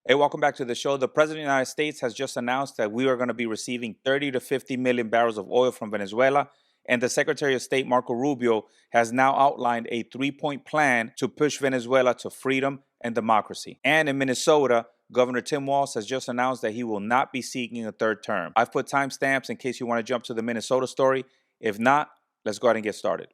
Hey, welcome back to the show. The President of the United States has just announced that we are going to be receiving 30 to 50 million barrels of oil from Venezuela. And the Secretary of State, Marco Rubio, has now outlined a 3-point plan to push Venezuela to freedom and democracy. And in Minnesota, Governor Tim Walz has just announced that he will not be seeking a third term. I've put timestamps in case you want to jump to the Minnesota story. If not, let's go ahead and get started.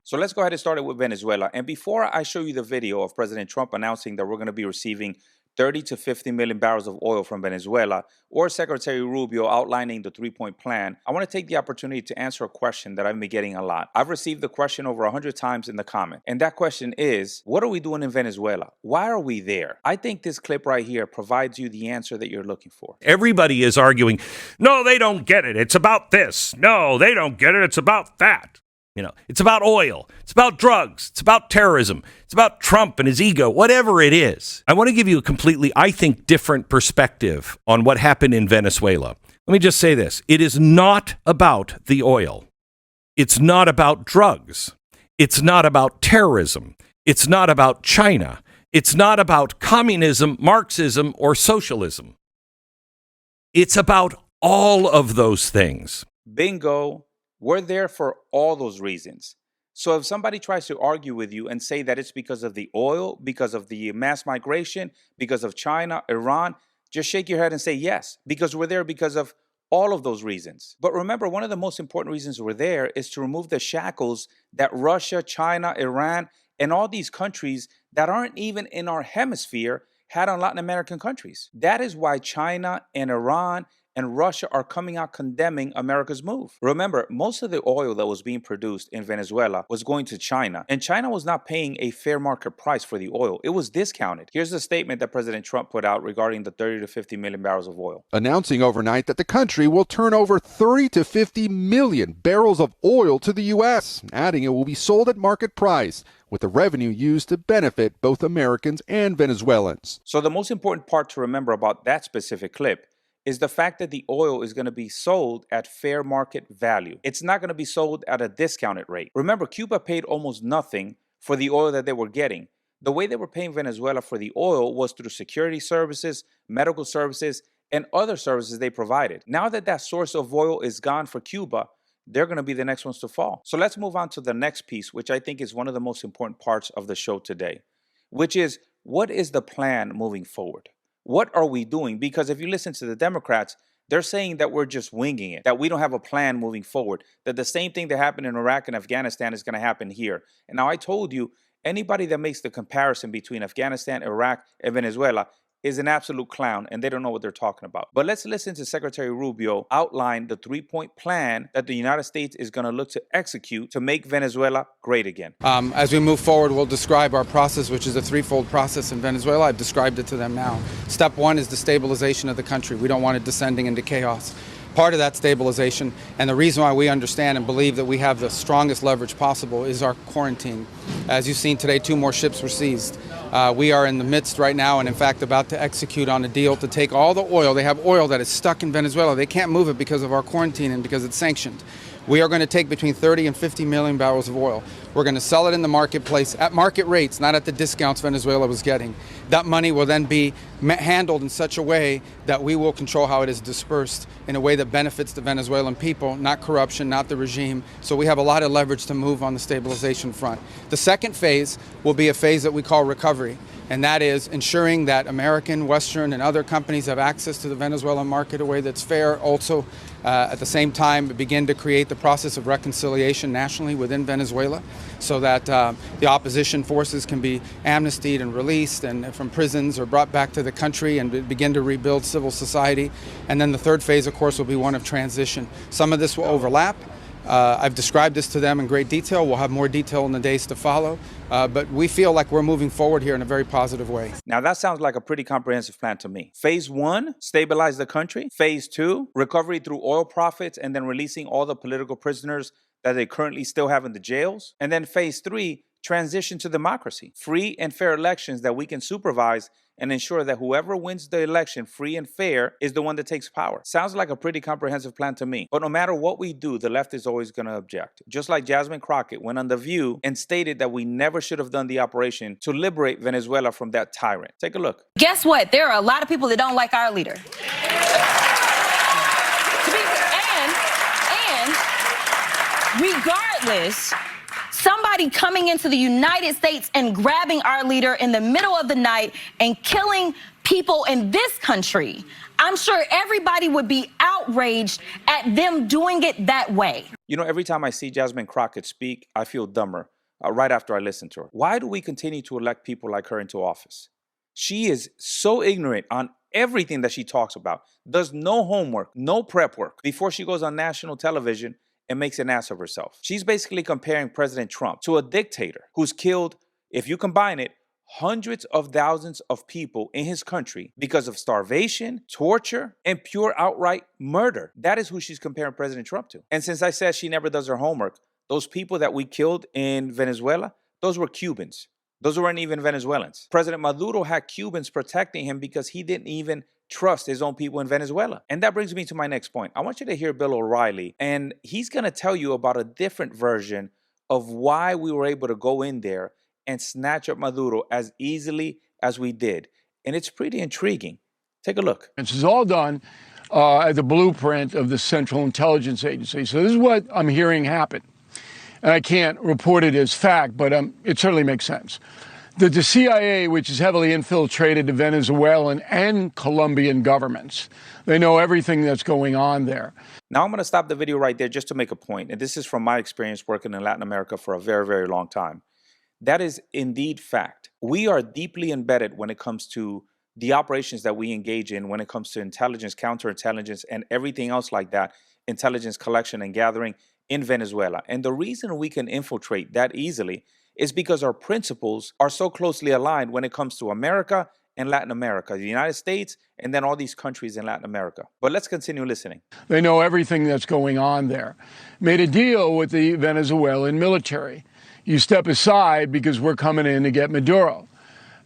So let's go ahead and start it with Venezuela. And before I show you the video of President Trump announcing that we're going to be receiving 30 to 50 million barrels of oil from Venezuela, or Secretary Rubio outlining the 3-point plan, I want to take the opportunity to answer a question that I've been getting a lot. I've received the question over 100 times in the comment. And that question is, what are we doing in Venezuela? Why are we there? I think this clip right here provides you the answer that you're looking for. Everybody is arguing, no, they don't get it. It's about this. No, they don't get it. It's about that. You know, it's about oil. It's about drugs. It's about terrorism. It's about Trump and his ego, whatever it is. I want to give you a completely, I think, different perspective on what happened in Venezuela. Let me just say this. It is not about the oil. It's not about drugs. It's not about terrorism. It's not about China. It's not about communism, Marxism, or socialism. It's about all of those things. Bingo. We're there for all those reasons. So if somebody tries to argue with you and say that it's because of the oil, because of the mass migration, because of China, Iran, just shake your head and say yes, because we're there because of all of those reasons. But remember, one of the most important reasons we're there is to remove the shackles that Russia, China, Iran, and all these countries that aren't even in our hemisphere had on Latin American countries. That is why China and Iran and Russia are coming out condemning America's move. Remember, most of the oil that was being produced in Venezuela was going to China, and China was not paying a fair market price for the oil. It was discounted. Here's the statement that President Trump put out regarding the 30 to 50 million barrels of oil. Announcing overnight that the country will turn over 30 to 50 million barrels of oil to the U.S., adding it will be sold at market price, with the revenue used to benefit both Americans and Venezuelans. So the most important part to remember about that specific clip is the fact that the oil is going to be sold at fair market value. It's not going to be sold at a discounted rate. Remember, Cuba paid almost nothing for the oil that they were getting. The way they were paying Venezuela for the oil was through security services, medical services, and other services they provided. Now that that source of oil is gone for Cuba, they're going to be the next ones to fall. So let's move on to the next piece, which I think is one of the most important parts of the show today, which is, what is the plan moving forward? What are we doing? Because if you listen to the Democrats, they're saying that we're just winging it, that we don't have a plan moving forward, that the same thing that happened in Iraq and Afghanistan is going to happen here. And now I told you, anybody that makes the comparison between Afghanistan, Iraq, and Venezuela is an absolute clown, and they don't know what they're talking about. But let's listen to Secretary Rubio outline the 3-point plan that the United States is going to look to execute to make Venezuela great again. As we move forward, we'll describe our process, which is a threefold process in Venezuela. I've described it to them now. Step one is the stabilization of the country. We don't want it descending into chaos. Part of that stabilization, and the reason why we understand and believe that we have the strongest leverage possible, is our quarantine. As you've seen today, 2 more ships were seized. We are in the midst right now and in fact about to execute on a deal to take all the oil. They have oil that is stuck in Venezuela. They can't move it because of our quarantine and because it's sanctioned. We are going to take between 30 and 50 million barrels of oil. We're going to sell it in the marketplace at market rates, not at the discounts Venezuela was getting. That money will then be handled in such a way that we will control how it is dispersed in a way that benefits the Venezuelan people, not corruption, not the regime. So we have a lot of leverage to move on the stabilization front. The second phase will be a phase that we call recovery. And that is ensuring that American, Western, and other companies have access to the Venezuelan market in a way that's fair. Also, at the same time, begin to create the process of reconciliation nationally within Venezuela so that the opposition forces can be amnestied and released and from prisons or brought back to the country and begin to rebuild civil society. And then the third phase, of course, will be one of transition. Some of this will overlap. I've described this to them in great detail. We'll have more detail in the days to follow. But we feel like we're moving forward here in a very positive way. Now, that sounds like a pretty comprehensive plan to me. Phase 1, stabilize the country. Phase 2, recovery through oil profits and then releasing all the political prisoners that they currently still have in the jails. And then phase 3, transition to democracy, free and fair elections that we can supervise and ensure that whoever wins the election free and fair is the one that takes power. Sounds like a pretty comprehensive plan to me. But no matter what we do, the left is always going to object. Just like Jasmine Crockett went on The View and stated that we never should have done the operation to liberate Venezuela from that tyrant. Take a look. Guess what? There are a lot of people that don't like our leader. And regardless, somebody coming into the United States and grabbing our leader in the middle of the night and killing people in this country, I'm sure everybody would be outraged at them doing it that way. You know, every time I see Jasmine Crockett speak, I feel dumber right after I listen to her. Why do we continue to elect people like her into office? She is so ignorant on everything that she talks about, does no homework, no prep work before she goes on national television and makes an ass of herself. She's basically comparing President Trump to a dictator who's killed, if you combine it, hundreds of thousands of people in his country because of starvation, torture, and pure outright murder. That is who she's comparing President Trump to. And since I said she never does her homework, those people that we killed in Venezuela, those were Cubans. Those weren't even Venezuelans. President Maduro had Cubans protecting him because he didn't even trust his own people in Venezuela. And that brings me to my next point. I want you to hear Bill O'Reilly, and he's going to tell you about a different version of why we were able to go in there and snatch up Maduro as easily as we did. And it's pretty intriguing. Take a look. This is all done at the blueprint of the Central Intelligence Agency. So this is what I'm hearing happen. And I can't report it as fact, but it certainly makes sense. The CIA, which is heavily infiltrated the Venezuelan and Colombian governments, they know everything that's going on there. Now I'm going to stop the video right there just to make a point. And this is from my experience working in Latin America for a very, very long time. That is indeed fact. We are deeply embedded when it comes to the operations that we engage in, when it comes to intelligence, counterintelligence, and everything else like that, intelligence collection and gathering in Venezuela. And the reason we can infiltrate that easily is because our principles are so closely aligned when it comes to America and Latin America, the United States, and then all these countries in Latin America. But let's continue listening. They know everything that's going on there. Made a deal with the Venezuelan military. You step aside because we're coming in to get Maduro.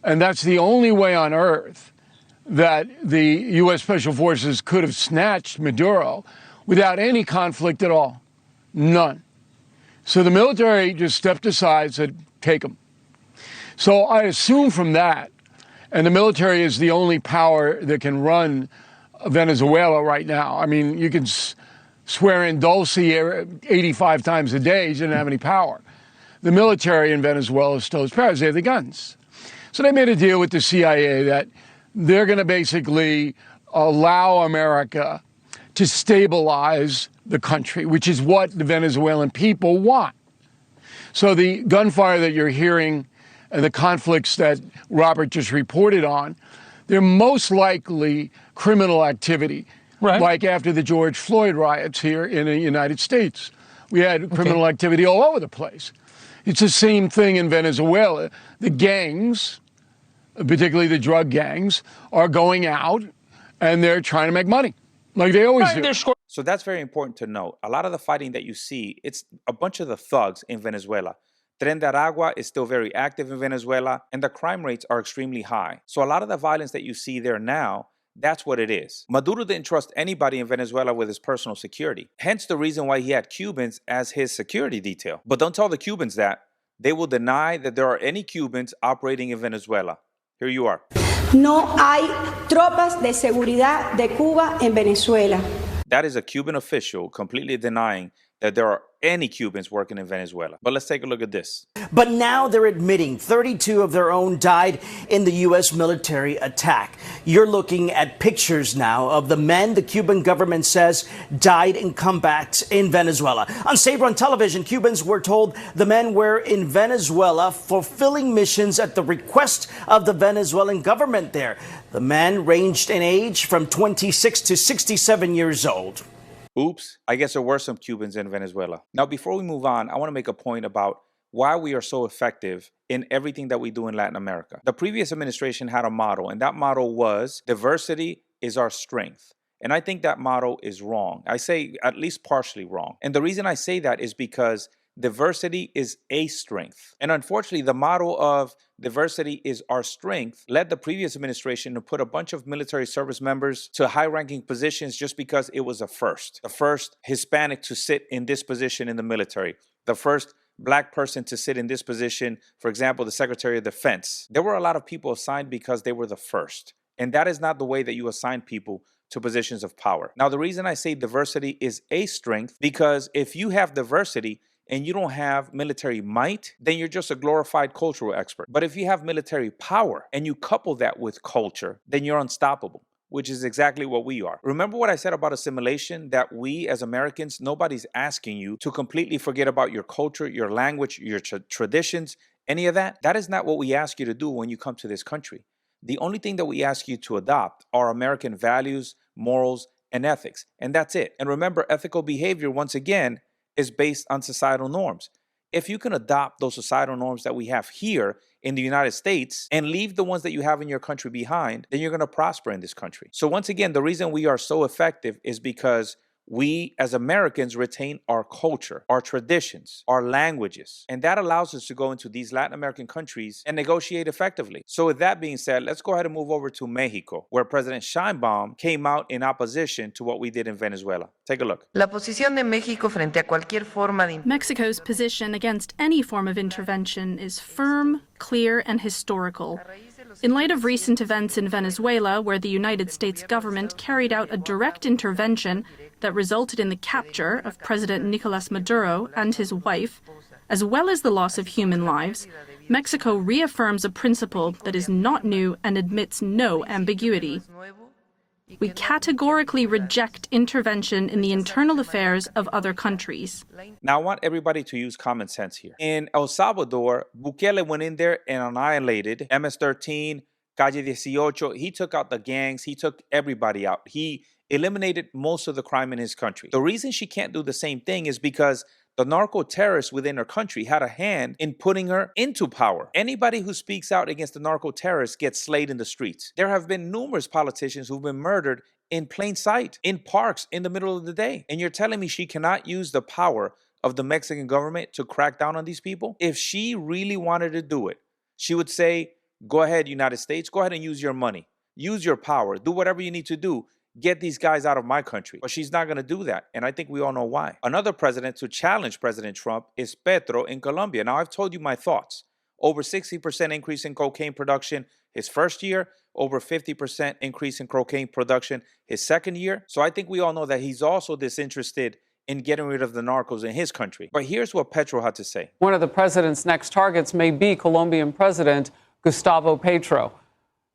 And that's the only way on earth that the U.S. Special Forces could have snatched Maduro without any conflict at all. None. So the military just stepped aside and said, take them. So I assume from that, and the military is the only power that can run Venezuela right now. I mean, you can swear in Dulce 85 times a day, he didn't have any power. The military in Venezuela still has powers. They have the guns. So they made a deal with the CIA that they're going to basically allow America to stabilize the country, which is what the Venezuelan people want. So the gunfire that you're hearing and the conflicts that Robert just reported on, they're most likely criminal activity, like after the George Floyd riots here in the United States. We had criminal activity all over the place. It's the same thing in Venezuela. The gangs, particularly the drug gangs, are going out and they're trying to make money, like they always do. So that's very important to note. A lot of the fighting that you see, it's a bunch of the thugs in Venezuela. Tren de Aragua is still very active in Venezuela, and the crime rates are extremely high. So a lot of the violence that you see there now, that's what it is. Maduro didn't trust anybody in Venezuela with his personal security. Hence the reason why he had Cubans as his security detail. But don't tell the Cubans that. They will deny that there are any Cubans operating in Venezuela. Here you are. No hay tropas de seguridad de Cuba en Venezuela. That is a Cuban official completely denying that there are any Cubans working in Venezuela. But let's take a look at this. But now they're admitting 32 of their own died in the U.S. military attack. You're looking at pictures now of the men the Cuban government says died in combat in Venezuela. On state-run television, Cubans were told the men were in Venezuela fulfilling missions at the request of the Venezuelan government there. The men ranged in age from 26 to 67 years old. Oops, I guess there were some Cubans in Venezuela. Now, before we move on, I want to make a point about why we are so effective in everything that we do in Latin America. The previous administration had a motto, and that motto was, diversity is our strength. And I think that motto is wrong. I say at least partially wrong. And the reason I say that is because diversity is a strength. And unfortunately, the model of diversity is our strength led the previous administration to put a bunch of military service members to high-ranking positions just because it was the first Hispanic to sit in this position in the military, the first Black person to sit in this position, for example, the Secretary of Defense. There were a lot of people assigned because they were the first. And that is not the way that you assign people to positions of power. Now, the reason I say diversity is a strength, because if you have diversity and you don't have military might, then you're just a glorified cultural expert. But if you have military power and you couple that with culture, then you're unstoppable, which is exactly what we are. Remember what I said about assimilation, that we as Americans, nobody's asking you to completely forget about your culture, your language, your traditions, any of that. That is not what we ask you to do when you come to this country. The only thing that we ask you to adopt are American values, morals, and ethics. And that's it. And remember, ethical behavior, once again, is based on societal norms. If you can adopt those societal norms that we have here in the United States and leave the ones that you have in your country behind, then you're going to prosper in this country. So once again, the reason we are so effective is because we as Americans retain our culture, our traditions, our languages, and that allows us to go into these Latin American countries and negotiate effectively. So with that being said, let's go ahead and move over to Mexico, where President Sheinbaum came out in opposition to what we did in Venezuela. Take a look. La posición de México frente a cualquier forma de... Mexico's position against any form of intervention is firm, clear, and historical. In light of recent events in Venezuela, where the United States government carried out a direct intervention that resulted in the capture of President Nicolas Maduro and his wife, as well as the loss of human lives, Mexico reaffirms a principle that is not new and admits no ambiguity. We categorically reject intervention in the internal affairs of other countries. Now, I want everybody to use common sense here. In El Salvador, Bukele went in there and annihilated MS-13, Calle 18. He took out the gangs. He took everybody out. He eliminated most of the crime in his country. The reason she can't do the same thing is because the narco-terrorists within her country had a hand in putting her into power. Anybody who speaks out against the narco-terrorists gets slayed in the streets. There have been numerous politicians who've been murdered in plain sight, in parks, in the middle of the day. And you're telling me she cannot use the power of the Mexican government to crack down on these people? If she really wanted to do it, she would say, go ahead, United States, go ahead and use your money. Use your power. Do whatever you need to do. Get these guys out of my country. But she's not going to do that. And I think we all know why. Another president to challenge President Trump is Petro in Colombia. Now, I've told you my thoughts. Over 60% increase in cocaine production his first year. Over 50% increase in cocaine production his second year. So I think we all know that he's also disinterested in getting rid of the narcos in his country. But here's what Petro had to say. One of the president's next targets may be Colombian President Gustavo Petro.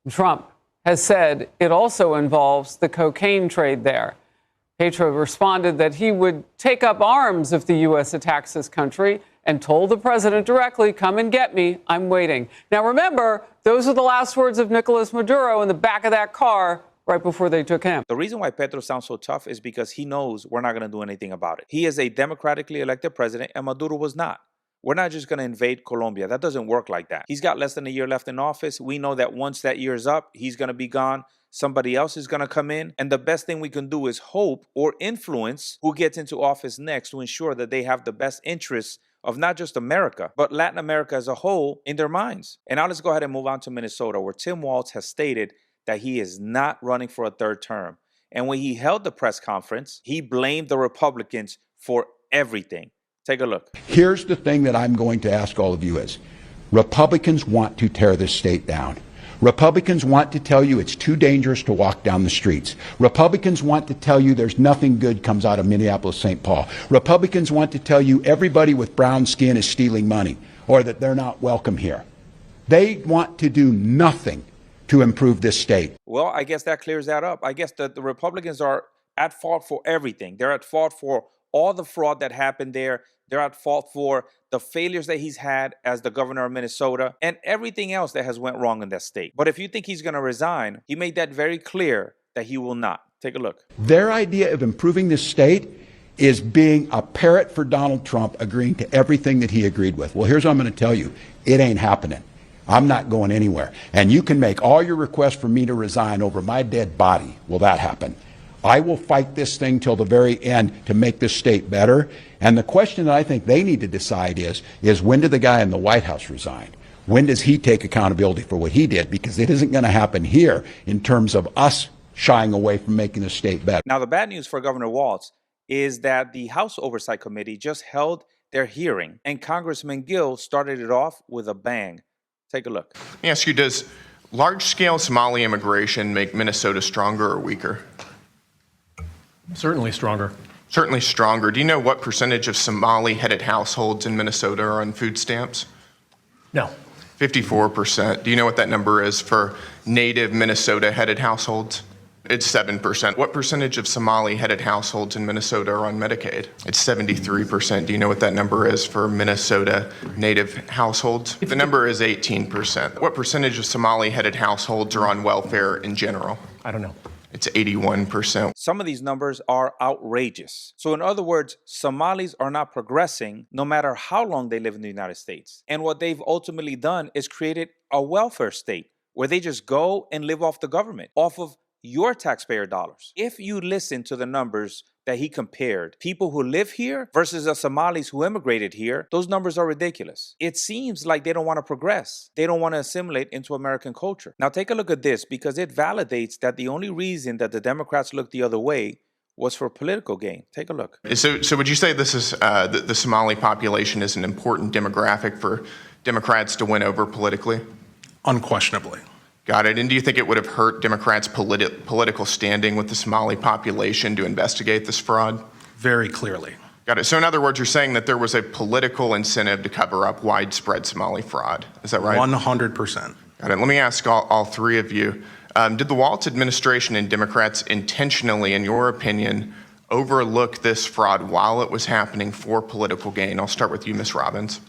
Trump has said it also involves the cocaine trade there. Petro responded that he would take up arms if the U.S. attacks his country and told the president directly, come and get me, I'm waiting. Now remember, those are the last words of Nicolas Maduro in the back of that car right before they took him. The reason why Petro sounds so tough is because he knows we're not going to do anything about it. He is a democratically elected president and Maduro was not. We're not just going to invade Colombia. That doesn't work like that. He's got less than a year left in office. We know that once that year is up, he's going to be gone. Somebody else is going to come in. And the best thing we can do is hope or influence who gets into office next to ensure that they have the best interests of not just America, but Latin America as a whole in their minds. And now let's go ahead and move on to Minnesota, where Tim Walz has stated that he is not running for a third term. And when he held the press conference, he blamed the Republicans for everything. Take a look. Here's the thing that I'm going to ask all of you is, Republicans want to tear this state down. Republicans want to tell you it's too dangerous to walk down the streets. Republicans want to tell you there's nothing good comes out of Minneapolis, St. Paul. Republicans want to tell you everybody with brown skin is stealing money or that they're not welcome here. They want to do nothing to improve this state. Well, I guess that clears that up. I guess that the Republicans are at fault for everything. They're at fault for all the fraud that happened there. They're at fault for the failures that he's had as the governor of Minnesota and everything else that has went wrong in that state. But if you think he's going to resign, he made that very clear that he will not. Take a look. Their idea of improving this state is being a parrot for Donald Trump, agreeing to everything that he agreed with. Well, here's what I'm going to tell you. It ain't happening. I'm not going anywhere. And you can make all your requests for me to resign over my dead body. Will that happen? I will fight this thing till the very end to make this state better. And the question that I think they need to decide is when did the guy in the White House resign? When does he take accountability for what he did? Because it isn't going to happen here in terms of us shying away from making the state better. Now, the bad news for Governor Walz is that the House Oversight Committee just held their hearing, and Congressman Gill started it off with a bang. Take a look. Let me ask you, does large-scale Somali immigration make Minnesota stronger or weaker? Certainly stronger. Certainly stronger. Do you know what percentage of Somali-headed households in Minnesota are on food stamps? No. 54%. Do you know what that number is for native Minnesota-headed households? It's 7%. What percentage of Somali-headed households in Minnesota are on Medicaid? It's 73%. Do you know what that number is for Minnesota native households? The number is 18%. What percentage of Somali-headed households are on welfare in general? I don't know. It's 81%. Some of these numbers are outrageous. So in other words, Somalis are not progressing no matter how long they live in the United States. And what they've ultimately done is created a welfare state where they just go and live off the government, off of your taxpayer dollars. If you listen to the numbers that he compared, people who live here versus the Somalis who immigrated here, those numbers are ridiculous. It seems like they don't want to progress. They don't want to assimilate into American culture. Now take a look at this, because it validates that the only reason that the Democrats looked the other way was for political gain. Take a look. So would you say this is the Somali population is an important demographic for Democrats to win over politically? Unquestionably. Got it. And do you think it would have hurt Democrats' political standing with the Somali population to investigate this fraud? Very clearly. Got it. So in other words, you're saying that there was a political incentive to cover up widespread Somali fraud. Is that right? 100%. Got it. Let me ask all three of you. Did the Walz administration and Democrats intentionally, in your opinion, overlook this fraud while it was happening for political gain? I'll start with you, Ms. Robbins.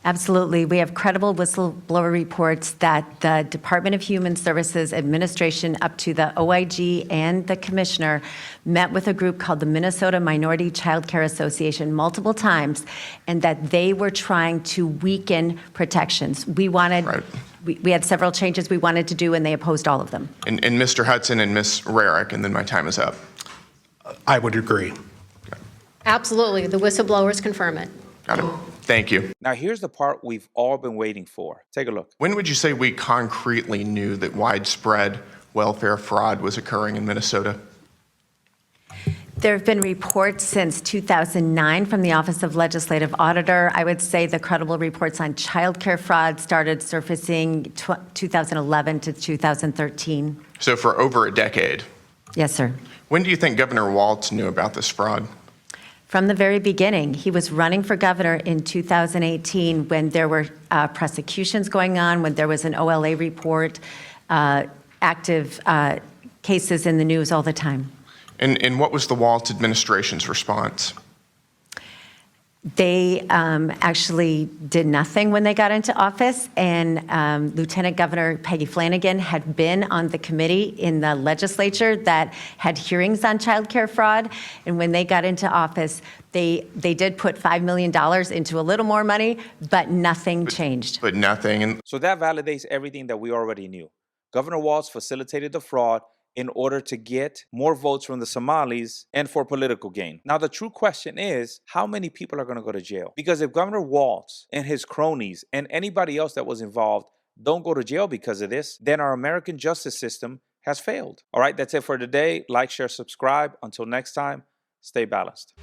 Absolutely. We have credible whistleblower reports that the Department of Human Services administration up to the OIG and the commissioner met with a group called the Minnesota Minority Child Care Association multiple times, and that they were trying to weaken protections. We wanted, right. we had several changes we wanted to do, and they opposed all of them. And Mr. Hudson and Ms. Rarick, and then my time is up. I would agree. Absolutely. The whistleblowers confirm it. Got it. Thank you. Now, here's the part we've all been waiting for. Take a look. When would you say we concretely knew that widespread welfare fraud was occurring in Minnesota? There have been reports since 2009 from the Office of Legislative Auditor. I would say the credible reports on child care fraud started surfacing 2011 to 2013. So for over a decade? Yes, sir. When do you think Governor Walz knew about this fraud? From the very beginning. He was running for governor in 2018 when there were prosecutions going on, when there was an OLA report, active cases in the news all the time. And what was the Walz administration's response? They actually did nothing when they got into office, and Lieutenant Governor Peggy Flanagan had been on the committee in the legislature that had hearings on child care fraud, and when they got into office, they did put $5 million into a little more money, but nothing changed. But nothing. So that validates everything that we already knew. Governor Walz facilitated the fraud in order to get more votes from the Somalis and for political gain. Now, the true question is, how many people are going to go to jail? Because if Governor Walz and his cronies and anybody else that was involved don't go to jail because of this, then our American justice system has failed. All right, that's it for today. Like, share, subscribe. Until next time, stay balanced.